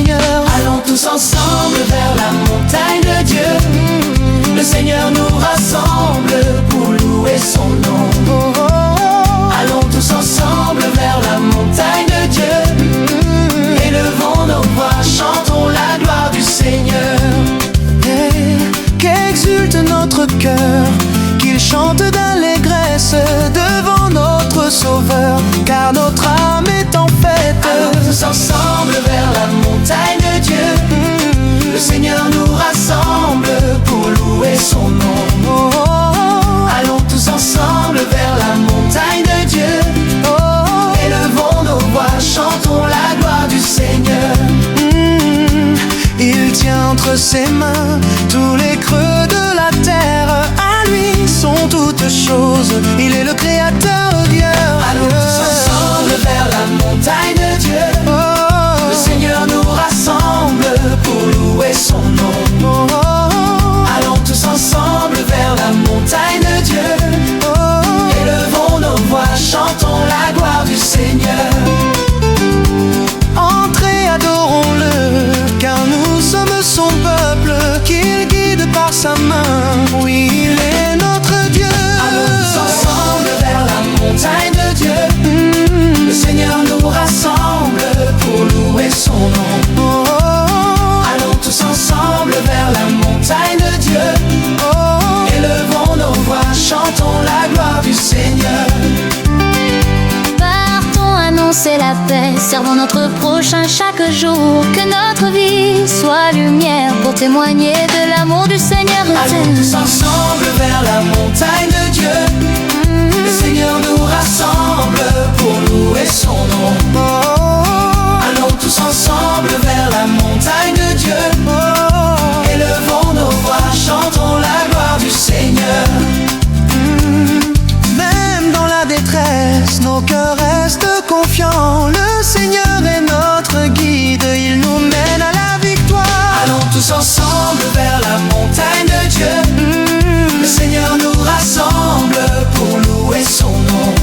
Seigneur. Allons tous ensemble vers la montagne de Dieu. Le Seigneur nous rassemble pour louer son nom. Allons tous ensemble vers la montagne de Dieu. Élevons nos voix, chantons la gloire du Seigneur. Qu'exulte notre cœur, qu'il chante d'allégresse devant notre Sauveur, car notre âme est en fête. Allons tous ensemble vers la montagne de Dieu. Le Seigneur nous rassemble pour louer son nom. Allons tous ensemble vers la montagne de Dieu. Élevons nos voix, chantons la gloire du Seigneur. Il tient entre ses mains tous les creux de la terre. À lui sont toutes choses, il est le Créateur, Dieu. Allons tous ensemble vers la montagne de Dieu. Le Seigneur nous rassemble pour louer son nom. Allons tous ensemble vers la montagne de Dieu. Élevons nos voix, chantons la gloire du Seigneur. Entrez, adorons-le, car nous sommes son peuple, qu'il guide par sa main. Oui, il est notre Dieu. Allons tous ensemble vers la montagne de Dieu. Le Seigneur nous rassemble pour louer son nom. Allons tous ensemble vers la montagne de Dieu. Élevons nos voix, chantons la gloire du Seigneur. Partons annoncer la paix, servons notre prochain chaque jour. Que notre vie soit lumière pour témoigner de l'amour du Seigneur. Allons tous ensemble vers la montagne de Dieu. Le Seigneur nous rassemble pour louer son nom. Allons tous ensemble vers la montagne de Dieu. Élevons nos voix, chantons la gloire du Seigneur. Même dans la détresse, nos cœurs restent confiants. Le Seigneur est notre guide, il nous mène à la victoire. Allons tous ensemble vers la montagne de Dieu. Le Seigneur nous rassemble pour louer son nom.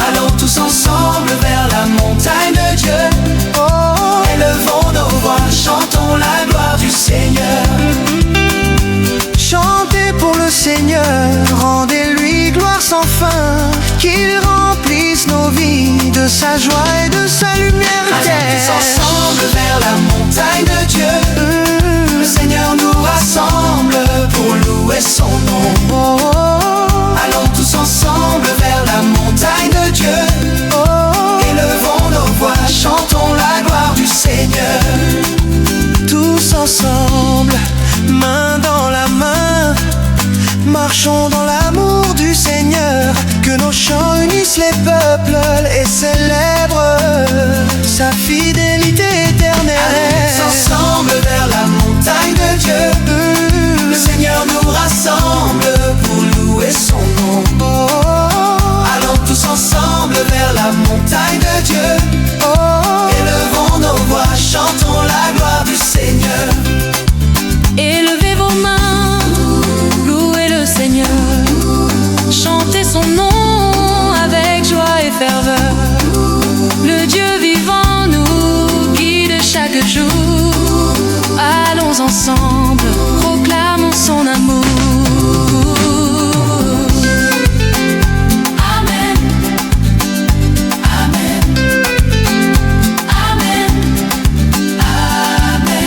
Allons tous ensemble vers la montagne de Dieu. Élevons nos voix, chantons la gloire du Seigneur. Chantez pour le Seigneur, rendez-lui gloire sans fin, qu'il remplisse nos vies de sa joie et de sa lumière. Allons tous ensemble vers la montagne de Dieu. Le Seigneur nous rassemble pour louer son nom. Allons tous ensemble vers la montagne de Dieu. Élevons nos voix, chantons la gloire du Seigneur. Tous ensemble, main dans la main, marchons dans l'amour du Seigneur. Que nos chants unissent les peuples et célèbrent sa fidélité éternelle. Allons tous ensemble vers la montagne de Dieu. Le Seigneur nous rassemble pour louer son nom. Allons tous ensemble vers la montagne de Dieu. Élevons nos voix, chantons la gloire du Seigneur. Élevez vos mains, louez le Seigneur, chantez son nom avec joie et ferveur. Le Dieu vivant nous guide chaque jour. Allons ensemble, proclamons son amour. Amen. Amen. Amen. Amen.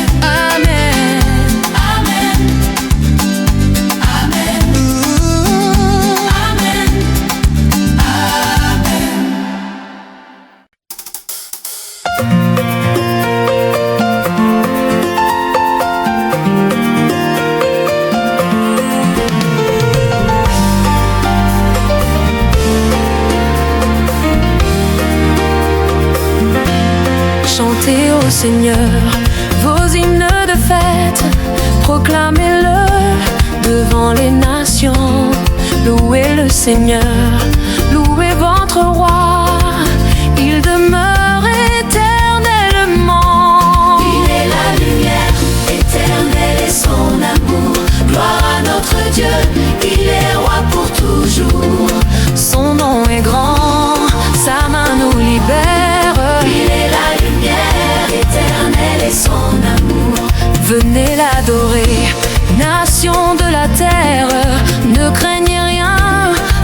Amen. Amen. Amen. Chantez au Seigneur vos hymnes de fête, proclamez-le devant les nations. Louez le Seigneur, louez votre roi, il demeure éternellement. Il est la lumière éternelle et son amour. Gloire à notre Dieu, il est roi pour toujours. Son nom est grand, sa main nous libère. Il est la lumière éternelle venez l'adorer. Nation de la terre, ne craignez rien,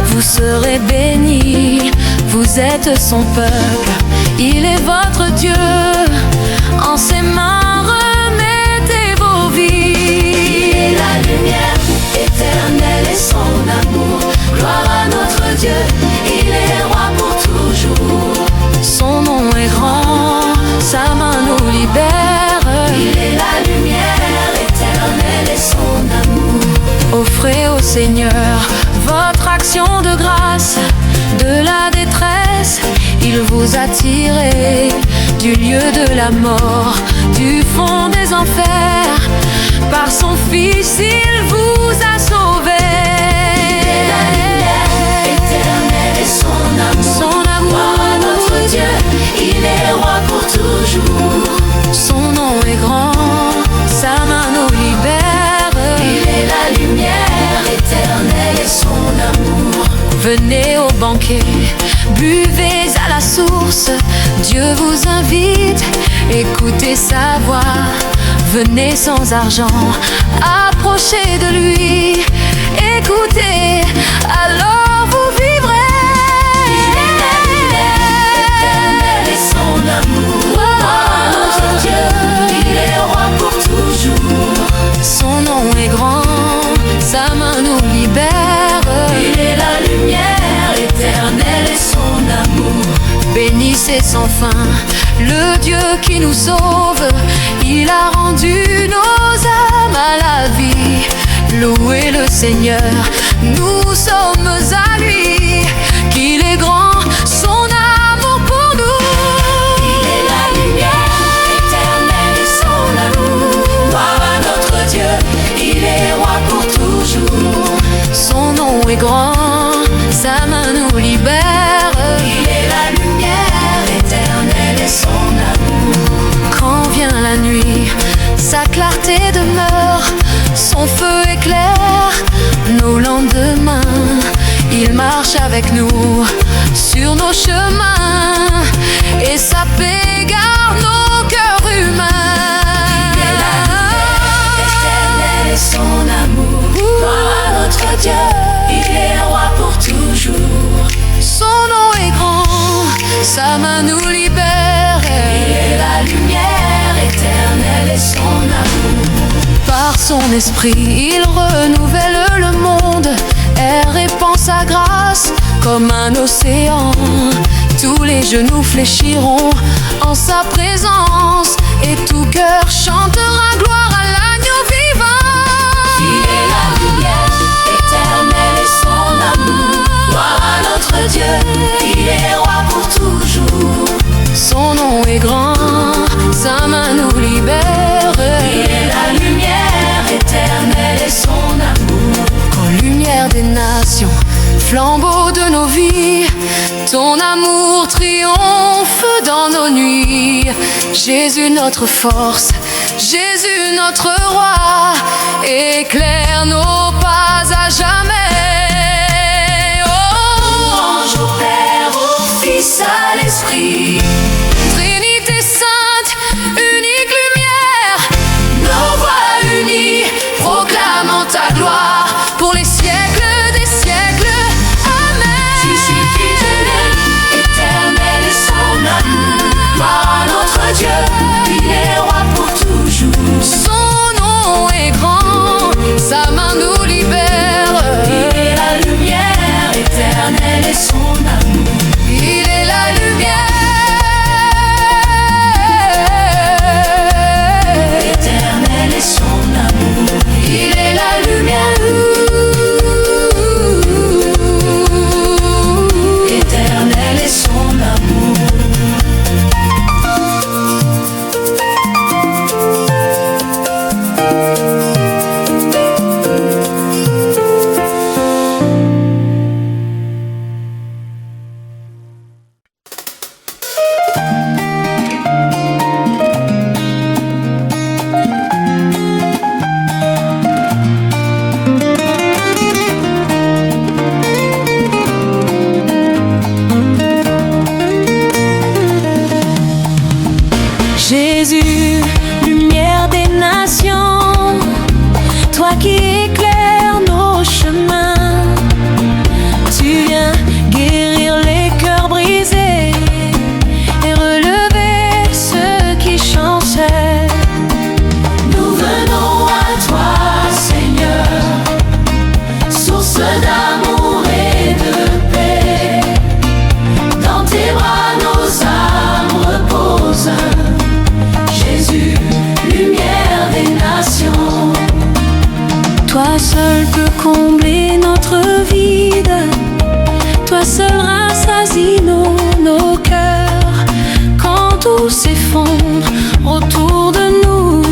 vous serez bénis. Vous êtes son peuple, il est votre Dieu. En ses mains remettez vos vies. Il est la lumière éternelle et son amour. Gloire à notre Dieu, il est roi pour toujours. Son nom est grand, sa main nous libère. Il est la lumière éternelle et son amour. Offrez au Seigneur votre action de grâce. De la détresse, il vous a tiré du lieu de la mort, du fond des enfers. Par son Fils, il vous a sauvé. La lumière éternelle et son amour. Son amour. Gloire à notre Dieu, il est roi pour toujours. Son nom est grand, sa main nous libère. Il est la lumière éternelle et son amour. Venez au banquet, buvez à la source. Dieu vous invite, écoutez sa voix. Venez sans argent, approchez de lui. Écoutez, alors vous vivrez. Il est la lumière éternelle et son amour. Gloire à notre Dieu, il est roi pour toujours. Son nom est grand, sa main nous libère. Il est la lumière éternelle et son amour. Bénissez sans fin le Dieu qui nous sauve. Il a rendu nos âmes à la vie. Louez le Seigneur, nous sommes à lui. Qu'il est grand, son amour pour nous. Il est la lumière éternelle et son amour. Gloire à notre Dieu, il est roi pour toujours. Son nom est grand, sa main nous libère. Il est la lumière éternelle et son amour. Quand vient la nuit, sa clarté demeure. Son feu éclaire nos lendemains. Il marche avec nous sur nos chemins. Et sa paix garde nos cœurs humains. Il est la lumière éternelle et son amour. Gloire à notre Dieu, il est roi pour toujours. Son nom est grand, sa main nous libère. Il est la lumière éternelle et son amour. Par son esprit, il renouvelle le monde. Elle répand sa grâce comme un océan. Tous les genoux fléchiront en sa présence. Et tout cœur chantera gloire à l'agneau vivant. Il est la lumière éternelle et son amour. Gloire à notre Dieu, il est roi pour toujours. Son nom est grand, sa main nous libère. Il est la lumière éternelle et son amour. Quand lumière des nations, flambeau de nos vies, ton amour triomphe dans nos nuits. Jésus notre force, Jésus notre roi, éclaire nos pas à jamais. Oh, Louange au Père, au Fils, à l'Esprit. Trinité sainte, unique lumière, Nos voix unies, proclamant ta gloire pour les siècles des siècles. Amen. tu suis fidèle, éternel et son amour. Gloire à notre Dieu, il est roi pour toujours. Son nom est grand, sa main nous libère. Il est la lumière éternelle et son amour. Il est la lumière Éternel et son amour. il est la lumière. Éternel et son amour. Jésus, lumière lumière des nations, toi qui éclaires nos chemins, tu viens guérir les cœurs brisés et relever ceux qui chancellaient. Nous venons à toi, Seigneur, source d'amour et de paix. Dans tes bras nos âmes reposent. Jésus, lumière des nations. Toi seul peux combler notre vide, toi seul rassasie nos cœurs. Quand tout s'effondre autour de nous,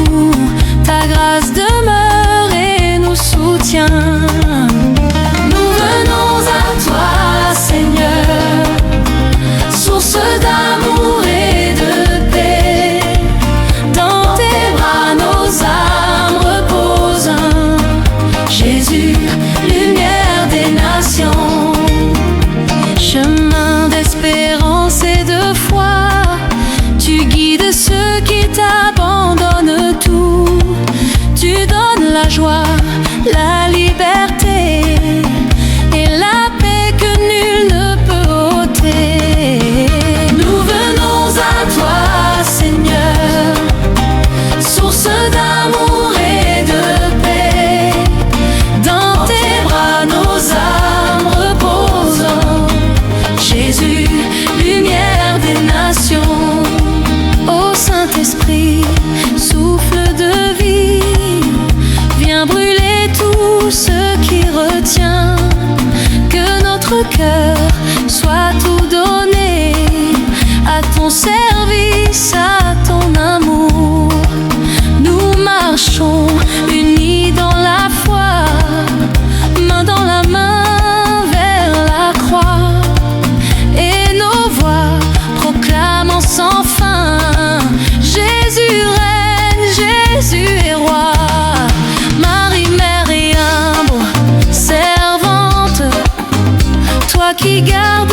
ta grâce demeure et nous soutient. Nous venons à toi, Seigneur, source d'amour et de paix. Dans tes bras nos âmes reposent. Jésus, lumière des nations. Chemin d'espérance et de foi, tu guides ceux qui t'abandonnent tout. Tu donnes la joie, la liberté et la paix que nul ne peut ôter. Nous venons à toi, Seigneur, source d'amour et de paix. Dans tes bras nos âmes reposent. Jésus, lumière des nations. Ô Saint-Esprit, souffle de vie, viens brûler tout ce qui retient. Que notre cœur soit tout donné à ton service, à ton amour. Nous marchons unis dans la foi, main dans la main vers la croix. Et nos voix proclamant sans fin: Jésus règne, Jésus est roi. Marie, mère et humble servante, toi qui gardes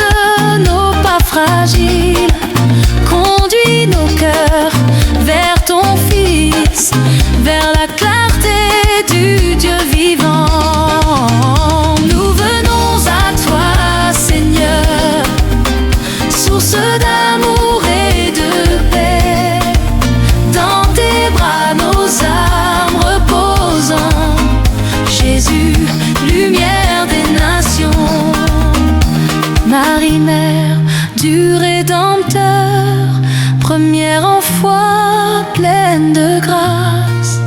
nos pas fragiles, conduis nos cœurs vers ton Fils, vers la clarté du Dieu vivant. Nous venons à toi, Seigneur, source d'amour et de paix. Dans tes bras nos âmes reposent. Jésus, lumière des nations. Marie, mère du Rédempteur, première en foi, pleine de grâce,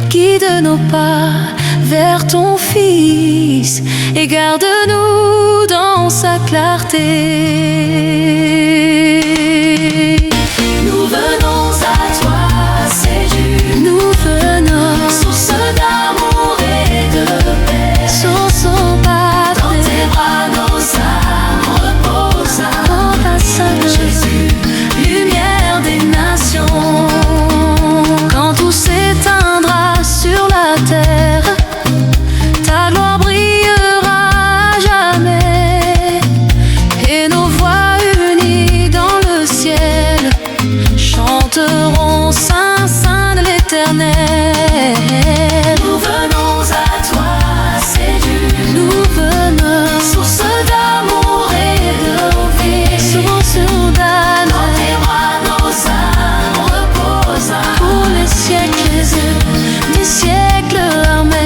guide nos pas vers ton Fils et garde-nous dans sa clarté. Nous venons à toi, Jésus. Nous venons, Source d'amour et de paix. source au Dans Père, tes bras nos âmes reposent. dans ta sainte Jésus, lumière des nations. Quand tout s'éteindra sur la terre, ta gloire brillera à jamais. Et nos voix unies dans le ciel chanteront Saint, Saint de l'Éternel. Nous venons à toi, Seigneur. Nous venons, Source d'amour et de vie. source soudaine, Dans tes bras nos âmes reposent. pour les siècles des siècles. Amen.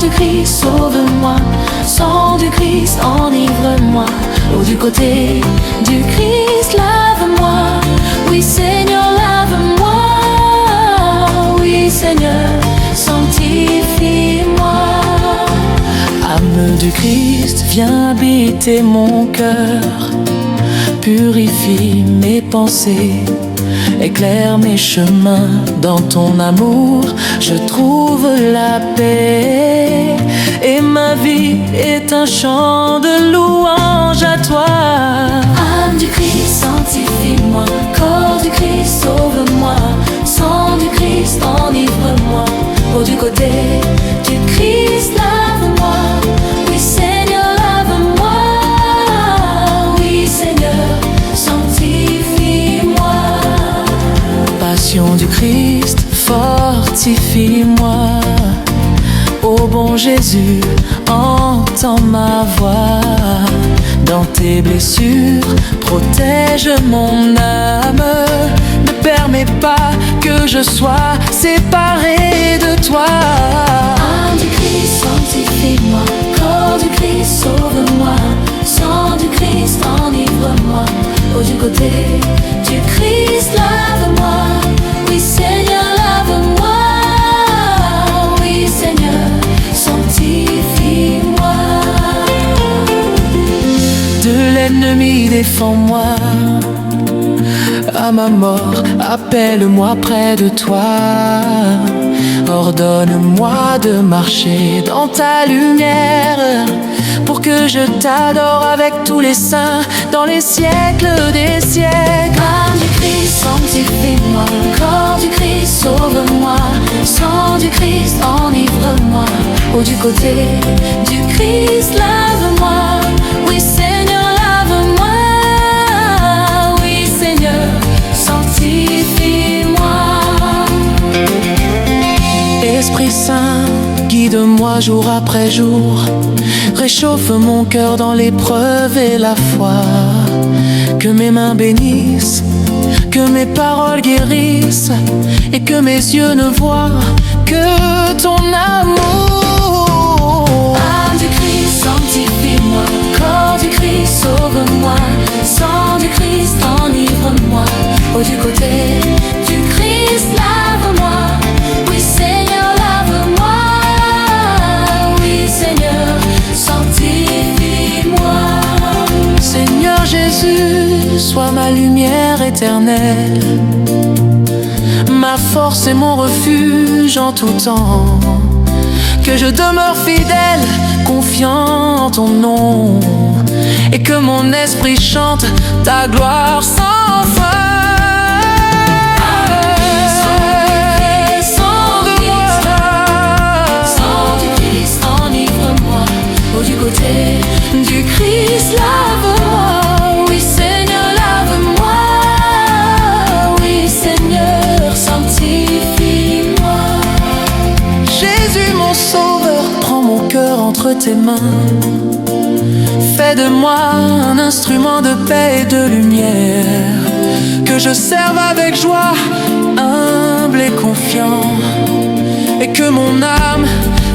du Christ, sauve-moi. Sang du Christ, enivre-moi. Eau du côté du Christ, lave-moi. Oui Seigneur, lave-moi. Oui Seigneur, sanctifie-moi. Âme du Christ, viens habiter mon cœur. Purifie mes pensées, éclaire mes chemins. Dans ton amour, je trouve la paix. Et ma vie est un chant de louange à toi. Âme du Christ, sanctifie-moi. Corps du Christ, sauve-moi. Sang du Christ, enivre-moi. Eau du côté du Christ, lave-moi. Oui Seigneur, lave-moi. Oui Seigneur, sanctifie-moi. Passion du Christ, fortifie-moi. Ô bon Jésus, entends ma voix. Dans tes blessures, protège mon âme. Ne permets pas que je sois séparé de toi. Âme du Christ, sanctifie-moi. Corps du Christ, sauve-moi. Sang du Christ, enivre-moi. Eau du côté du Christ, lave-moi. Oui Seigneur, lave-moi. Oui Seigneur, sanctifie-moi. De l'ennemi, défends-moi. À ma mort, appelle-moi près de toi. Ordonne-moi de marcher dans ta lumière, pour que je t'adore avec tous les saints dans les siècles des siècles. Âme du Christ, sanctifie-moi. Corps du Christ, sauve-moi. Sang du Christ, enivre-moi. Eau du côté du Christ, lave-moi. Oui Seigneur, lave-moi. Oui Seigneur, sanctifie-moi. Esprit Saint, guide-moi jour après jour. Réchauffe mon cœur dans l'épreuve et la foi. Que mes mains bénissent, que mes paroles guérissent, et que mes yeux ne voient que ton amour. Âme du Christ, sanctifie-moi. Corps du Christ, sauve-moi. Sang du Christ, enivre-moi. Eau du côté du Christ, lave-moi. Oui Seigneur, lave-moi. Oui Seigneur, sanctifie-moi. Seigneur Jésus, sois ma lumière éternelle, ma force et mon refuge en tout temps. Que je demeure fidèle, confiant en ton nom, et que mon esprit chante ta gloire sans fin. Du côté du Christ, lave-moi. Oui Seigneur, lave-moi. Oui Seigneur, sanctifie-moi. Jésus mon sauveur, prends mon cœur entre tes mains. Fais de moi un instrument de paix et de lumière. Que je serve avec joie, humble et confiant, et que mon âme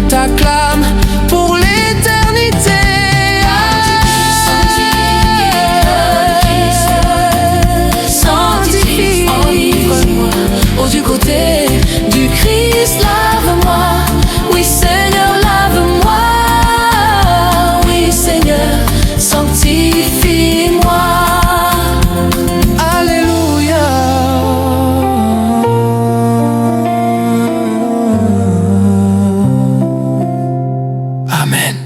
t'acclame pour l'éternité. Sanctifie-moi. Oh, du côté du Christ, lave-moi. Oui Seigneur, lave-moi. Oui Seigneur, sanctifie-moi. Alléluia. Amen.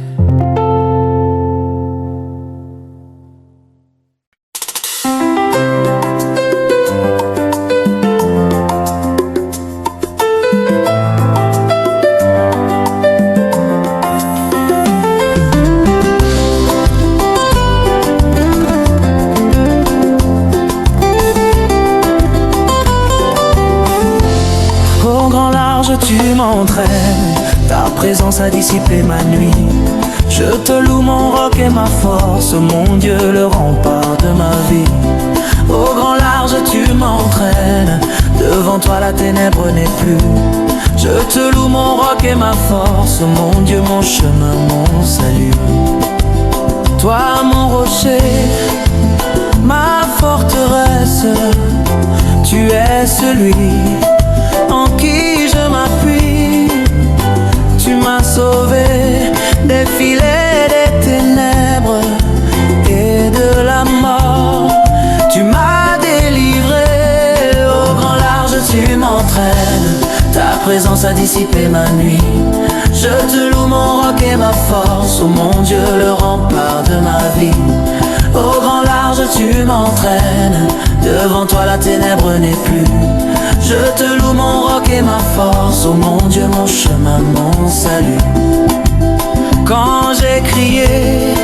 Au grand large tu m'entraînes, ta présence a dissipé ma nuit. Je te loue mon roc et ma force, mon Dieu, le rempart de ma vie. Au grand large tu m'entraînes, devant toi la ténèbre n'est plus. Je te loue mon roc et ma force, mon Dieu, mon chemin, mon salut. Toi mon rocher, ma forteresse, tu es celui en qui je m'appuie. Tu m'as sauvé des filets des ténèbres et de la mort. Tu m'as délivré, au grand large tu m'entraînes. Ta présence a dissipé ma nuit. Je te loue mon roc et ma force, oh mon Dieu, le rempart de ma vie. Au grand large tu m'entraînes, devant toi la ténèbre n'est plus. Je te loue mon roc et ma force, oh mon Dieu, mon chemin, mon salut. Quand j'ai crié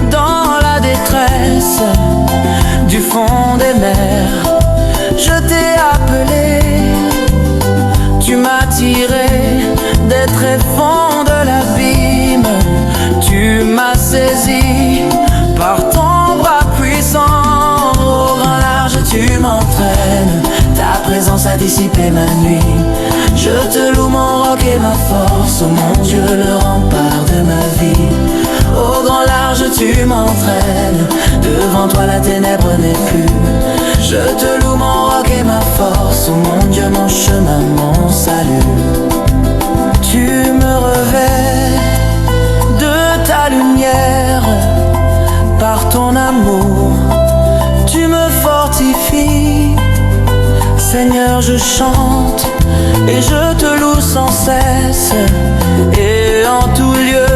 dans la détresse du fond des mers, je t'ai appelé. Tu m'as tiré des tréfonds de l'abîme. Tu m'as saisi par ton bras puissant. Au grand large tu m'entraînes. Ta présence a dissipé ma nuit. Je te loue mon roc et ma force, oh mon Dieu, le rempart de ma vie. Au grand large tu m'entraînes. Devant toi la ténèbre n'est plus. Je te loue mon roc et ma force, oh mon Dieu, mon chemin, mon salut. Tu me revêts de ta lumière, par ton amour tu me fortifies. Seigneur, je chante et je te loue sans cesse, et en tout lieu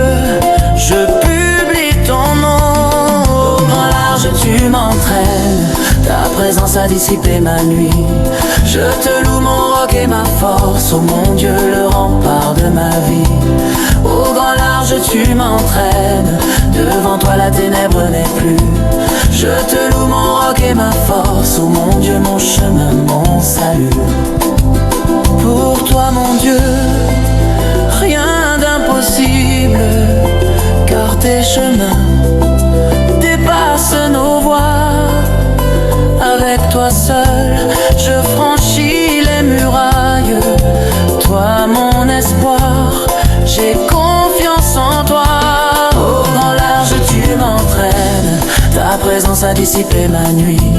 je publie ton nom. Au grand large tu m'entraînes. Ta présence a dissipé ma nuit. Je te loue mon roc et ma force, oh mon Dieu, le rempart de ma vie. Au grand large tu m'entraînes. Devant toi la ténèbre n'est plus. Je te loue mon roc et ma force, oh mon Dieu, mon chemin, mon salut. Pour toi mon Dieu, rien d'impossible, car tes chemins dépassent nos voies. Avec toi seul, je franchis les murailles. Toi mon espoir, j'ai confiance en toi. Au grand large tu m'entraînes. Ta présence a dissipé ma nuit.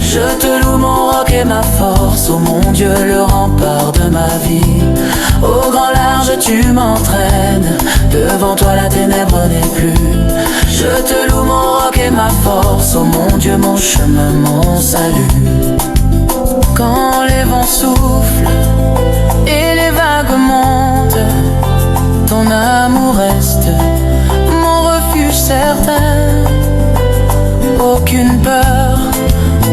Je te loue mon roc et ma force, oh mon Dieu, le rempart de ma vie. Au grand large tu m'entraînes. Devant toi la ténèbre n'est plus. Je te loue mon roc et ma force, oh mon Dieu, mon chemin, mon salut. Quand les vents soufflent et les vagues montent, ton amour reste mon refuge certain. Aucune peur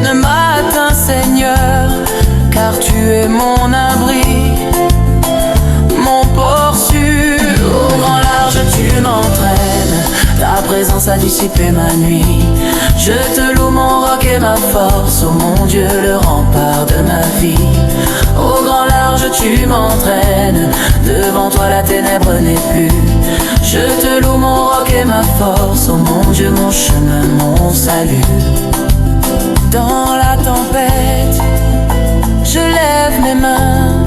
ne m'atteint, Seigneur, car tu es mon abri, mon port sûr. Au grand large tu m'entraînes. Ta présence a dissipé ma nuit. Je te loue mon roc et ma force, oh mon Dieu, le rempart de ma vie. Au grand large tu m'entraînes. Devant toi la ténèbre n'est plus. Je te loue mon roc et ma force, oh mon Dieu, mon chemin, mon salut. Dans la tempête, je lève mes mains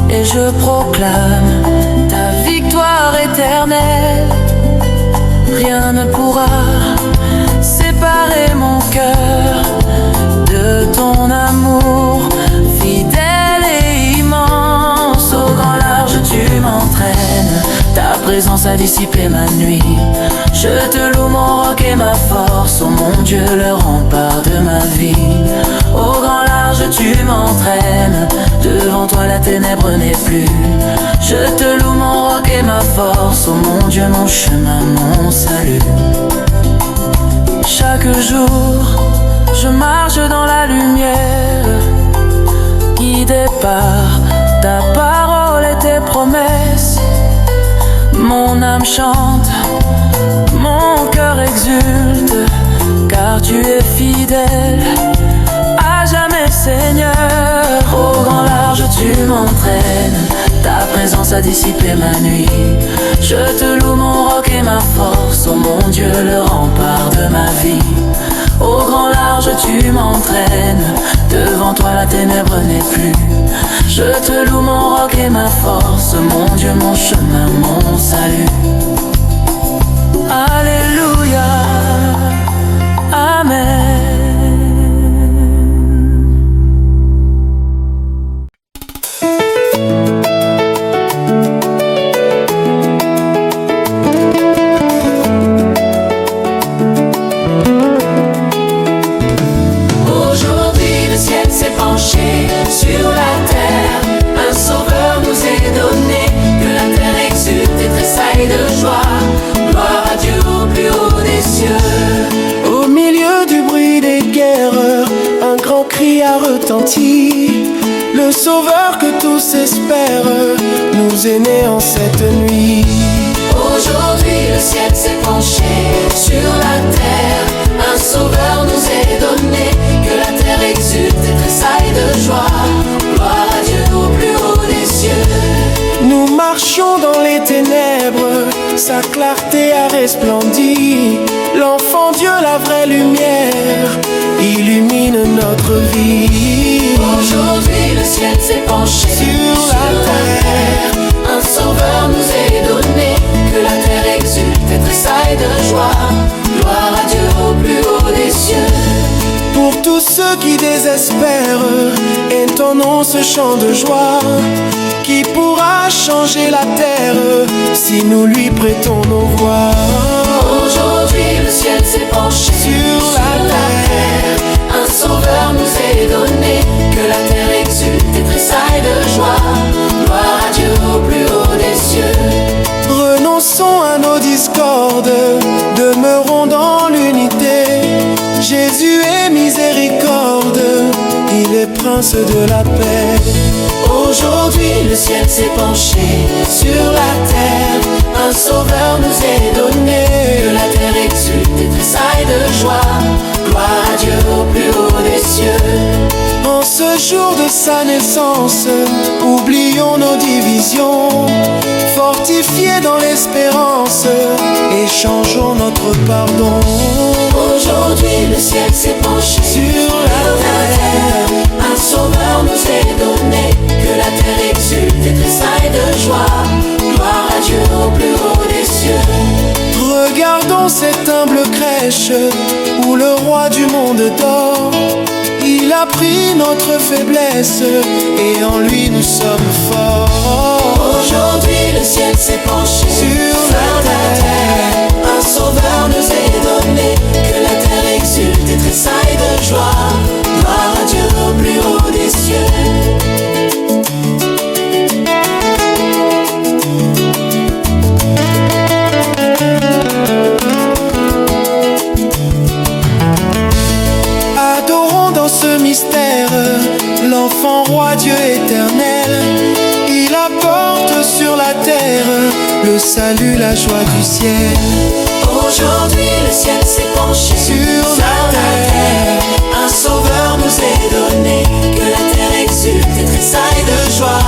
et je proclame ta victoire éternelle. Rien ne pourra séparer mon cœur de ton amour fidèle et immense. Au grand large tu m'entraînes. Ta présence a dissipé ma nuit. Je te loue mon roc et ma force, oh mon Dieu, le rempart de ma vie. Au grand large tu m'entraînes. Devant toi la ténèbre n'est plus. Je te loue mon roc et ma force, oh mon Dieu, mon chemin, mon salut. Chaque jour je marche dans la lumière, guidé par ta parole et tes promesses. Mon âme chante, mon cœur exulte, car tu es fidèle à jamais, Seigneur. Au grand large tu m'entraînes. Ta présence a dissipé ma nuit. Je te loue mon roc et ma force, oh mon Dieu, le rempart de ma vie. Au grand large tu m'entraînes, devant toi la ténèbre n'est plus. Je te loue mon roc et ma force, mon Dieu, mon chemin, mon salut. Alléluia, Amen. Sur la terre, un sauveur nous est donné, que la terre exulte et tressaille de joie. Gloire à Dieu au plus haut des cieux. Au milieu du bruit des guerres, un grand cri a retenti. Le sauveur que tous espèrent nous est né en cette nuit. Aujourd'hui le ciel s'est penché sur la terre, un sauveur nous est donné, que la terre exulte et tressaille de joie. Gloire à Dieu au plus haut des cieux. Nous marchions dans les ténèbres, sa clarté a resplendi. L'enfant Dieu, la vraie lumière, illumine notre vie. Aujourd'hui le ciel s'est penché sur la terre, un sauveur nous est donné, que la terre exulte et tressaille de joie. Gloire à Dieu au plus haut des cieux. Pour tous ceux qui désespèrent, entonnons ce chant de joie. Qui pourra changer la terre si nous lui prêtons nos voix? Aujourd'hui le ciel s'est penché sur la terre, un sauveur nous est donné, que la terre exulte et tressaille de joie. Gloire à Dieu au plus haut des cieux. Renonçons à nos discordes, demeurons dans l'unité. Jésus est miséricorde, il est prince de la paix. Aujourd'hui le ciel s'est penché sur la terre, un sauveur nous est donné, que la terre exulte et tressaille de joie. Gloire à Dieu au plus haut des cieux. En ce jour de sa naissance, oublions nos divisions, fortifiés dans l'espérance, échangeons notre pardon. Aujourd'hui le ciel s'est penché sur la terre, un sauveur nous est donné, que la terre exulte et tressaille de joie. Gloire à Dieu au plus haut des cieux. Regardons cette humble crèche où le roi du monde dort. Il a pris notre faiblesse et en lui nous sommes forts. Aujourd'hui le ciel s'est penché sur la terre, un sauveur nous est donné, que la terre exulte et tressaille de joie. Gloire à Dieu au plus haut des cieux. L'enfant roi Dieu éternel, il apporte sur la terre le salut, la joie du ciel. Aujourd'hui le ciel s'est penché sur la terre, un sauveur nous est donné, que la terre exulte et tressaille de joie.